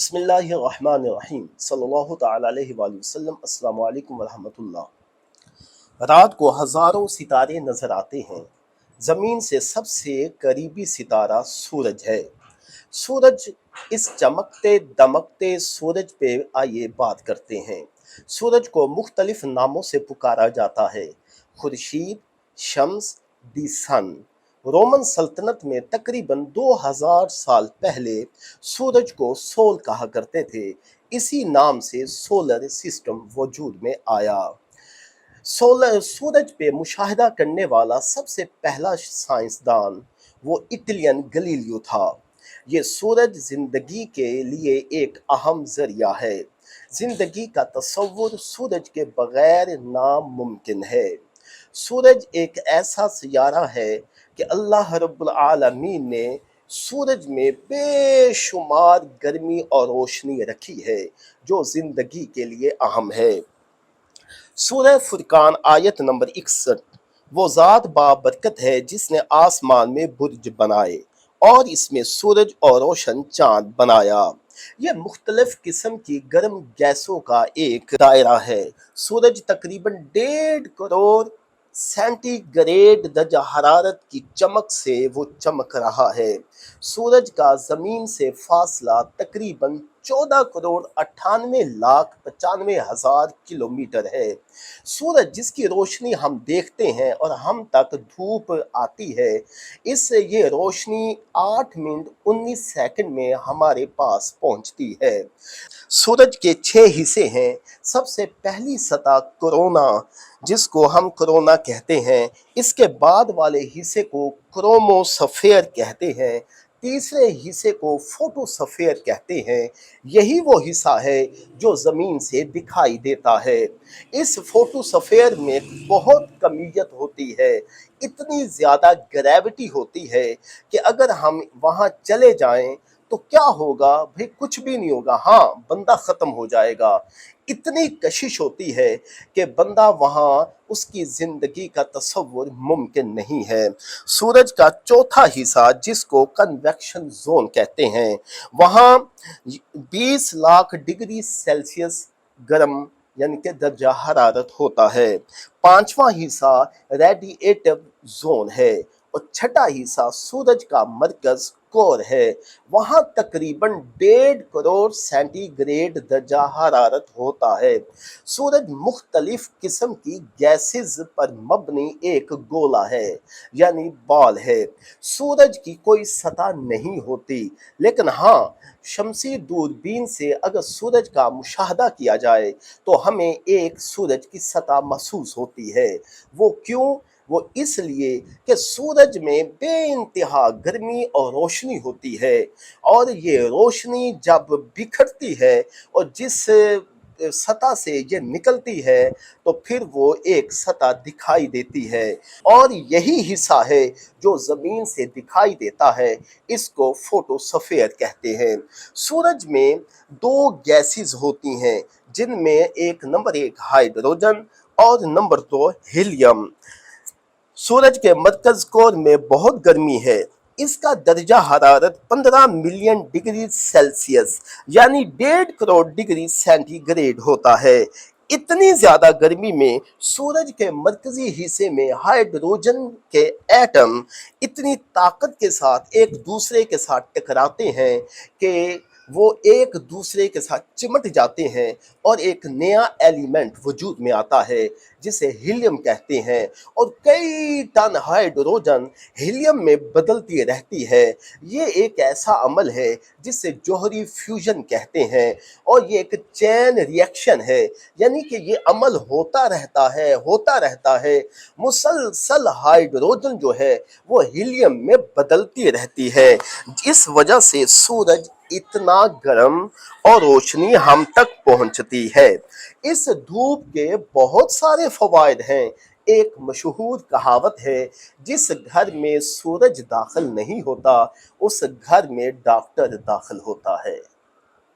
بسم اللہ الرحمن الرحیم صلی اللہ تعالیٰ علیہ وآلہ وسلم۔ السلام علیکم ورحمۃ اللہ۔ رات کو ہزاروں ستارے نظر آتے ہیں۔ زمین سے سب سے قریبی ستارہ سورج ہے۔ سورج، اس چمکتے دمکتے سورج پہ آئیے بات کرتے ہیں۔ سورج کو مختلف ناموں سے پکارا جاتا ہے: خورشید، شمس، دی سن۔ رومن سلطنت میں تقریباً 2000 سال پہلے سورج کو سول کہا کرتے تھے۔ اسی نام سے سولر سسٹم وجود میں آیا۔ سورج پہ مشاہدہ کرنے والا سب سے پہلا سائنسدان وہ اٹلین گلیلیو تھا۔ یہ سورج زندگی کے لیے ایک اہم ذریعہ ہے۔ زندگی کا تصور سورج کے بغیر ناممکن ہے۔ سورج ایک ایسا سیارہ ہے کہ اللہ رب العالمین نے سورج میں بے شمار گرمی اور روشنی رکھی ہے جو زندگی کے لیے اہم ہے۔ سورہ فرقان آیت نمبر 61: وہ ذات بابرکت ہے جس نے آسمان میں برج بنائے اور اس میں سورج اور روشن چاند بنایا۔ یہ مختلف قسم کی گرم گیسوں کا ایک دائرہ ہے۔ سورج تقریباً 1.5 کروڑ سینٹی گریڈ درجہ حرارت کی چمک سے وہ چمک رہا ہے۔ سورج کا زمین سے فاصلہ تقریباً 14 کروڑ 98 لاکھ 95 ہزار کلومیٹر ہے۔ سورج جس کی روشنی ہم دیکھتے ہیں اور ہم تک دھوپ آتی ہے، یہ روشنی 8 منٹ 19 سیکنڈ میں ہمارے پاس پہنچتی ہے۔ سورج کے 6 حصے ہیں۔ سب سے پہلی سطح کرونا، جس کو ہم کرونا کہتے ہیں، اس کے بعد والے حصے کو کروموسفیر کہتے ہیں، تیسرے حصے کو فوٹوسفیر کہتے ہیں۔ یہی وہ حصہ ہے جو زمین سے دکھائی دیتا ہے۔ اس فوٹوسفیر میں بہت کمیت ہوتی ہے، اتنی زیادہ گریوٹی ہوتی ہے کہ اگر ہم وہاں چلے جائیں تو کیا ہوگا؟ بھئی کچھ بھی نہیں ہوگا، ہاں بندہ ختم ہو جائے گا۔ اتنی کشش ہوتی ہے کہ بندہ وہاں اس کی زندگی کا تصور ممکن نہیں ہے۔ سورج کا چوتھا حصہ جس کو کنویکشن زون کہتے ہیں، وہاں 20 لاکھ ڈگری سیلسیس گرم یعنی کہ درجہ حرارت ہوتا ہے۔ پانچواں حصہ ریڈیئیٹو زون ہے اور چھٹا حصہ سورج کا مرکز کور ہے، وہاں تقریباً 1.5 کروڑ سینٹی گریڈ درجہ حرارت ہوتا ہے۔ سورج مختلف قسم کی گیسز پر مبنی ایک گولا ہے یعنی بال ہے۔ سورج کی کوئی سطح نہیں ہوتی، لیکن ہاں شمسی دوربین سے اگر سورج کا مشاہدہ کیا جائے تو ہمیں ایک سورج کی سطح محسوس ہوتی ہے۔ وہ کیوں؟ وہ اس لیے کہ سورج میں بے انتہا گرمی اور روشنی ہوتی ہے، اور یہ روشنی جب بکھرتی ہے اور جس سطح سے یہ نکلتی ہے تو پھر وہ ایک سطح دکھائی دیتی ہے، اور یہی حصہ ہے جو زمین سے دکھائی دیتا ہے، اس کو فوٹوسفیر کہتے ہیں۔ سورج میں 2 گیسز ہوتی ہیں جن میں نمبر 1 ہائیڈروجن اور نمبر 2 ہیلیم۔ سورج کے مرکز کور میں بہت گرمی ہے۔ اس کا درجہ حرارت 15 ملین ڈگری سیلسیس یعنی 1.5 کروڑ ڈگری سینٹی گریڈ ہوتا ہے۔ اتنی زیادہ گرمی میں سورج کے مرکزی حصے میں ہائیڈروجن کے ایٹم اتنی طاقت کے ساتھ ایک دوسرے کے ساتھ ٹکراتے ہیں کہ وہ ایک دوسرے کے ساتھ چمٹ جاتے ہیں اور ایک نیا ایلیمنٹ وجود میں آتا ہے جسے ہیلیم کہتے ہیں، اور کئی ٹن ہائیڈروجن ہیلیم میں بدلتی رہتی ہے۔ یہ ایک ایسا عمل ہے جسے جوہری فیوژن کہتے ہیں، اور یہ ایک چین ریئیکشن ہے، یعنی کہ یہ عمل ہوتا رہتا ہے، مسلسل ہائیڈروجن جو ہے وہ ہیلیم میں بدلتی رہتی ہے۔ اس وجہ سے سورج اتنا گرم اور روشنی ہم تک پہنچتی ہے۔ اس دھوپ کے بہت سارے فوائد ہیں۔ ایک مشہور کہاوت ہے: جس گھر میں سورج داخل نہیں ہوتا اس گھر میں ڈاکٹر داخل ہوتا ہے۔